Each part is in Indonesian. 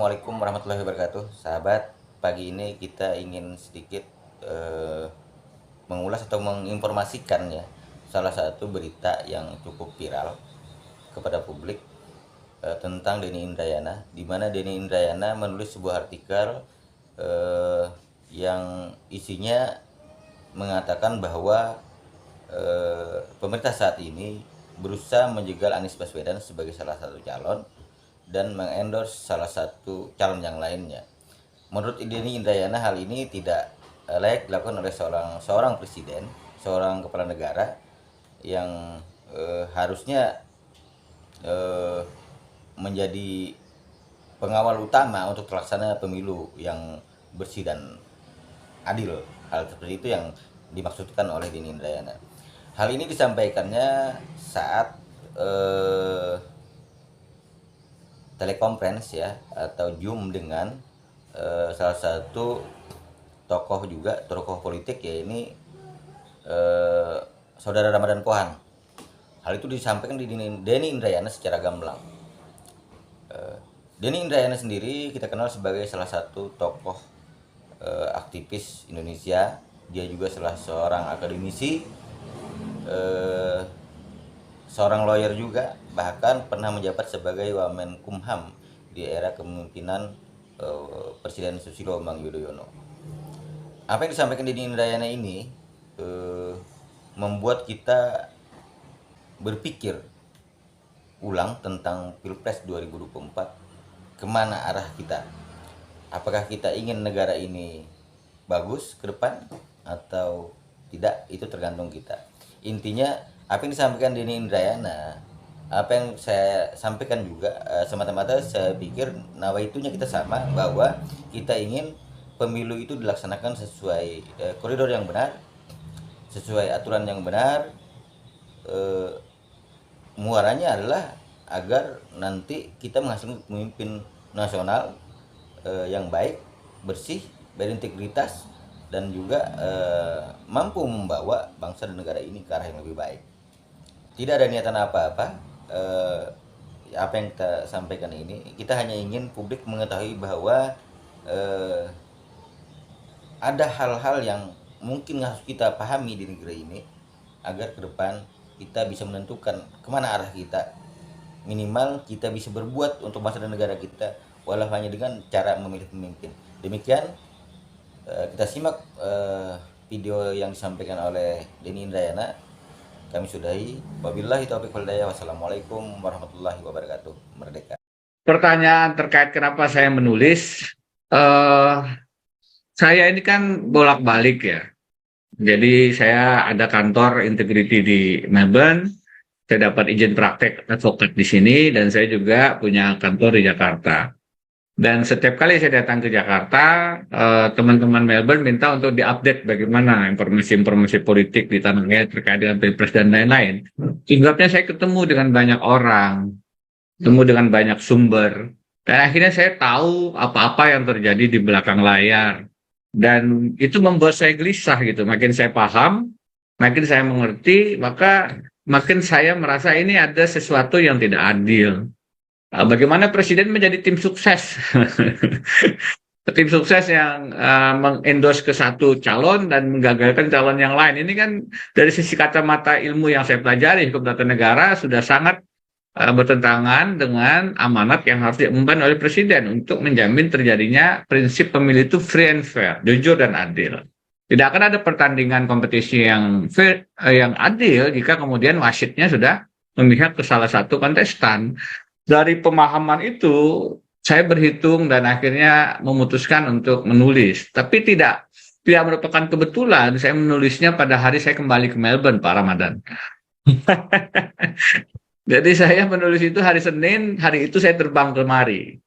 Assalamualaikum warahmatullahi wabarakatuh. Sahabat, pagi ini kita ingin sedikit eh, mengulas atau menginformasikan ya salah satu berita yang cukup viral kepada publik tentang Denny Indrayana, di mana Denny Indrayana menulis sebuah artikel eh, yang isinya mengatakan bahwa pemerintah saat ini berusaha menjegal Anies Baswedan sebagai salah satu calon dan mengendorse salah satu calon yang lainnya. Menurut Denny Indrayana, hal ini tidak layak dilakukan oleh seorang presiden, seorang kepala negara yang harusnya eh, menjadi pengawal utama untuk terlaksana pemilu yang bersih dan adil. Hal seperti itu yang dimaksudkan oleh Denny Indrayana. Hal ini disampaikannya saat telekonferensi ya atau Zoom dengan salah satu tokoh politik, ya ini saudara Ramadan Pohan. Hal itu disampaikan di Denny Indrayana secara gamblang. Denny Indrayana sendiri kita kenal sebagai salah satu tokoh aktivis Indonesia. Dia juga salah seorang akademisi, seorang lawyer juga, bahkan pernah menjabat sebagai Wamenkumham di era kepemimpinan Presiden Susilo Bambang Yudhoyono. Apa yang disampaikan di Indrayana ini membuat kita berpikir ulang tentang Pilpres 2024, kemana arah kita. Apakah kita ingin negara ini bagus ke depan atau tidak, itu tergantung kita. Intinya apa yang disampaikan Denny Indrayana, apa yang saya sampaikan juga, semata-mata saya pikir nawaitunya kita sama, bahwa kita ingin pemilu itu dilaksanakan sesuai koridor yang benar, sesuai aturan yang benar. Muaranya adalah agar nanti kita menghasilkan pemimpin nasional yang baik, bersih, berintegritas, dan juga mampu membawa bangsa dan negara ini ke arah yang lebih baik. Tidak ada niatan apa-apa. Apa yang kita sampaikan ini, kita hanya ingin publik mengetahui bahwa ada hal-hal yang mungkin harus kita pahami di negeri ini agar ke depan kita bisa menentukan kemana arah kita. Minimal kita bisa berbuat untuk bangsa dan negara kita, walau hanya dengan cara memilih pemimpin. Demikian kita simak video yang disampaikan oleh Denny Indrayana. Kami sudahi. Wabillahi taufiq wal hidayah. Wassalamualaikum warahmatullahi wabarakatuh. Merdeka. Pertanyaan terkait kenapa saya menulis, saya ini kan bolak-balik ya. Jadi saya ada kantor integrity di Melbourne, saya dapat izin praktek advokat di sini, dan saya juga punya kantor di Jakarta. Dan setiap kali saya datang ke Jakarta, teman-teman Melbourne minta untuk diupdate bagaimana informasi-informasi politik di tanah air terkait dengan Pilpres dan lain-lain. Sebabnya saya ketemu dengan banyak orang, ketemu dengan banyak sumber, dan akhirnya saya tahu apa-apa yang terjadi di belakang layar. Dan itu membuat saya gelisah gitu. Makin saya paham, makin saya mengerti, maka makin saya merasa ini ada sesuatu yang tidak adil. Bagaimana presiden menjadi tim sukses? Tim sukses yang mengendorse ke satu calon dan menggagalkan calon yang lain. Ini kan dari sisi kacamata ilmu yang saya pelajari, hukum tata negara, sudah sangat bertentangan dengan amanat yang harus diemban oleh presiden untuk menjamin terjadinya prinsip pemilu itu free and fair, jujur dan adil. Tidak akan ada pertandingan kompetisi yang fair, yang adil jika kemudian wasitnya sudah memihak ke salah satu kontestan. Dari pemahaman itu, saya berhitung dan akhirnya memutuskan untuk menulis. Tapi tidak merupakan kebetulan saya menulisnya pada hari saya kembali ke Melbourne, Pak Ramadan. Jadi saya menulis itu hari Senin, hari itu saya terbang kemari.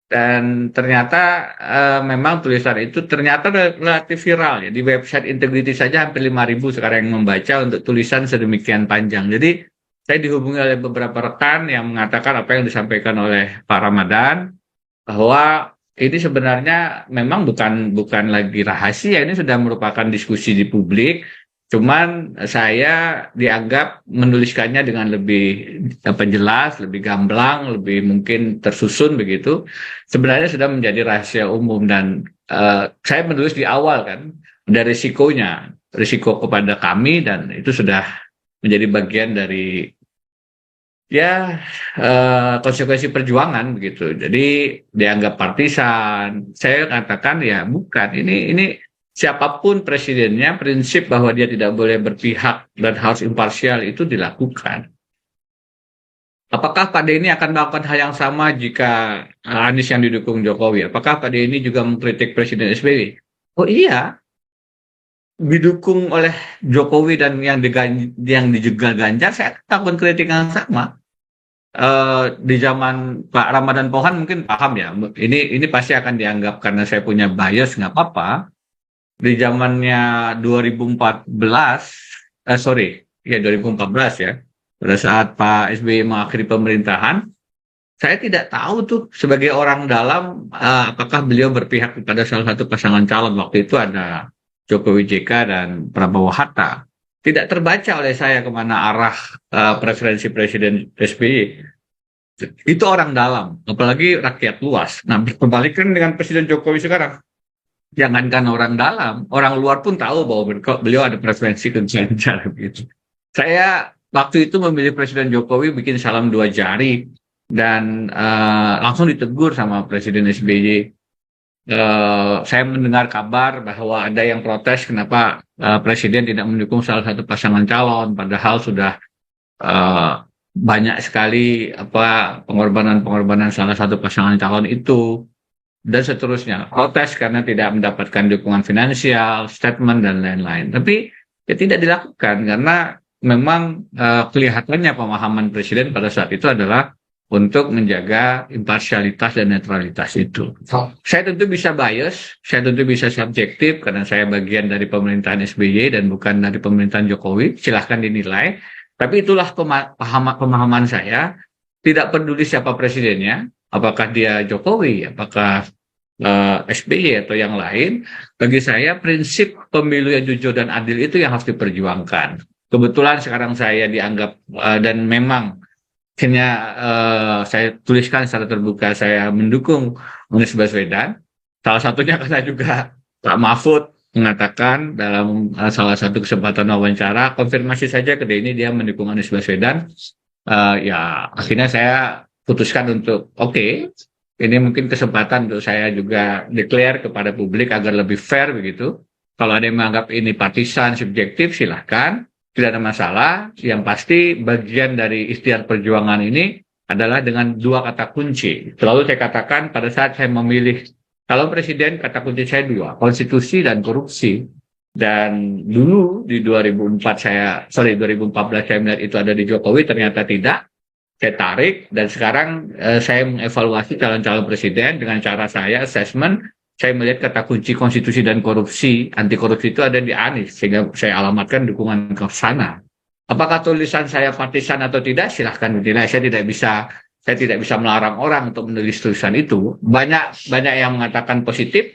Dan ternyata memang tulisan itu ternyata relatif viral ya. Di website Integrity saja hampir 5.000 sekarang yang membaca untuk tulisan sedemikian panjang. Jadi saya dihubungi oleh beberapa rekan yang mengatakan apa yang disampaikan oleh Pak Ramadan, bahwa ini sebenarnya memang bukan lagi rahasia, ini sudah merupakan diskusi di publik. Cuman saya dianggap menuliskannya dengan lebih jelas, lebih gamblang, lebih mungkin tersusun begitu. Sebenarnya sudah menjadi rahasia umum dan saya menulis di awal kan ada risiko kepada kami dan itu sudah menjadi bagian dari ya konsekuensi perjuangan begitu. Jadi dianggap partisan. Saya katakan ya bukan. Ini siapapun presidennya, prinsip bahwa dia tidak boleh berpihak dan harus imparsial itu dilakukan. Apakah Pak Denny akan melakukan hal yang sama jika Anies yang didukung Jokowi? Apakah Pak Denny juga mengkritik Presiden SBY? Oh iya, didukung oleh Jokowi dan yang dijegal Ganjar, saya akan kritik yang sama. Di zaman Pak Ramadan Pohan mungkin paham ya. Ini pasti akan dianggap karena saya punya bias nggak apa-apa. Di zamannya 2014, 2014 ya, pada saat Pak SBY mengakhiri pemerintahan, saya tidak tahu tuh sebagai orang dalam apakah beliau berpihak kepada salah satu pasangan calon. Waktu itu ada Jokowi JK dan Prabowo Hatta. Tidak terbaca oleh saya kemana arah preferensi Presiden SBY. Itu orang dalam, apalagi rakyat luas. Nah, berbalikan dengan Presiden Jokowi sekarang. Jangankan orang dalam, orang luar pun tahu bahwa beliau ada preferensi ke Ganjar gitu. Saya waktu itu memilih Presiden Jokowi bikin salam 2 jari dan langsung ditegur sama Presiden SBY. Saya mendengar kabar bahwa ada yang protes kenapa Presiden tidak mendukung salah satu pasangan calon, padahal sudah banyak sekali pengorbanan salah satu pasangan calon itu dan seterusnya. Protes karena tidak mendapatkan dukungan finansial, statement dan lain-lain. Tapi ya tidak dilakukan karena memang kelihatannya pemahaman Presiden pada saat itu adalah untuk menjaga imparsialitas dan netralitas itu. Saya tentu bisa bias, saya tentu bisa subjektif karena saya bagian dari pemerintahan SBY dan bukan dari pemerintahan Jokowi. Silahkan dinilai. Tapi itulah pemahaman saya. Tidak peduli siapa presidennya, apakah dia Jokowi, apakah SBY atau yang lain. Bagi saya prinsip pemilu yang jujur dan adil itu yang harus diperjuangkan. Kebetulan sekarang saya dianggap dan memang akhirnya saya tuliskan secara terbuka saya mendukung Anies Baswedan. Salah satunya karena juga Pak Mahfud mengatakan dalam salah satu kesempatan wawancara, konfirmasi saja ke Denny dia mendukung Anies Baswedan. Ya akhirnya saya putuskan untuk ini mungkin kesempatan untuk saya juga declare kepada publik agar lebih fair begitu. Kalau ada yang menganggap ini partisan, subjektif, silahkan. Tidak ada masalah, yang pasti bagian dari ikhtiar perjuangan ini adalah dengan 2 kata kunci. Selalu saya katakan pada saat saya memilih calon presiden, kata kunci saya 2, konstitusi dan korupsi. Dan dulu di 2014 saya melihat itu ada di Jokowi, ternyata tidak. Saya tarik dan sekarang saya mengevaluasi calon-calon presiden dengan cara saya assessment. Saya melihat kata kunci konstitusi dan korupsi, anti korupsi itu ada di Anies, sehingga saya alamatkan dukungan ke sana. Apakah tulisan saya partisan atau tidak? Silahkan dinilai. Saya tidak bisa melarang orang untuk menulis tulisan itu. Banyak yang mengatakan positif,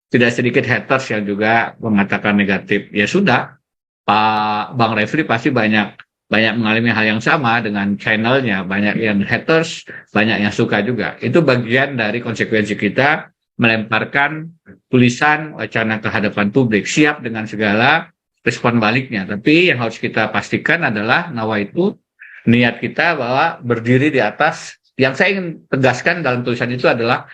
tidak sedikit haters yang juga mengatakan negatif. Ya sudah, Pak Bang Refli pasti banyak mengalami hal yang sama dengan channelnya. Banyak yang haters, banyak yang suka juga. Itu bagian dari konsekuensi kita melemparkan tulisan wacana ke hadapan publik, siap dengan segala respon baliknya. Tapi yang harus kita pastikan adalah nawaitu, niat kita bahwa berdiri di atas, yang saya ingin tegaskan dalam tulisan itu adalah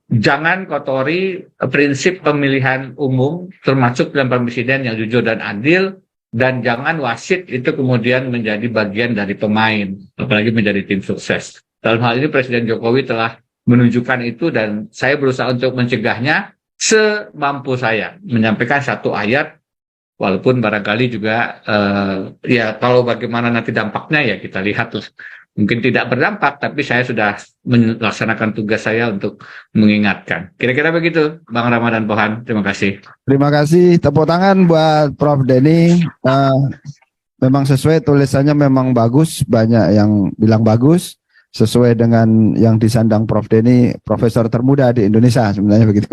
jangan kotori prinsip pemilihan umum termasuk pemilihan presiden yang jujur dan adil, dan jangan wasit itu kemudian menjadi bagian dari pemain, apalagi menjadi tim sukses. Dalam hal ini Presiden Jokowi telah menunjukkan itu dan saya berusaha untuk mencegahnya semampu saya, menyampaikan 1 ayat walaupun barangkali juga ya kalau bagaimana nanti dampaknya ya kita lihatlah. Mungkin tidak berdampak tapi saya sudah melaksanakan tugas saya untuk mengingatkan. Kira-kira begitu Bang Ramadan Pohan, terima kasih. Terima kasih, tepuk tangan buat Prof Denny. Memang sesuai tulisannya, memang bagus, banyak yang bilang bagus. Sesuai dengan yang disandang Prof Denny, profesor termuda di Indonesia sebenarnya begitu.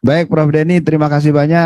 Baik Prof Denny, terima kasih banyak.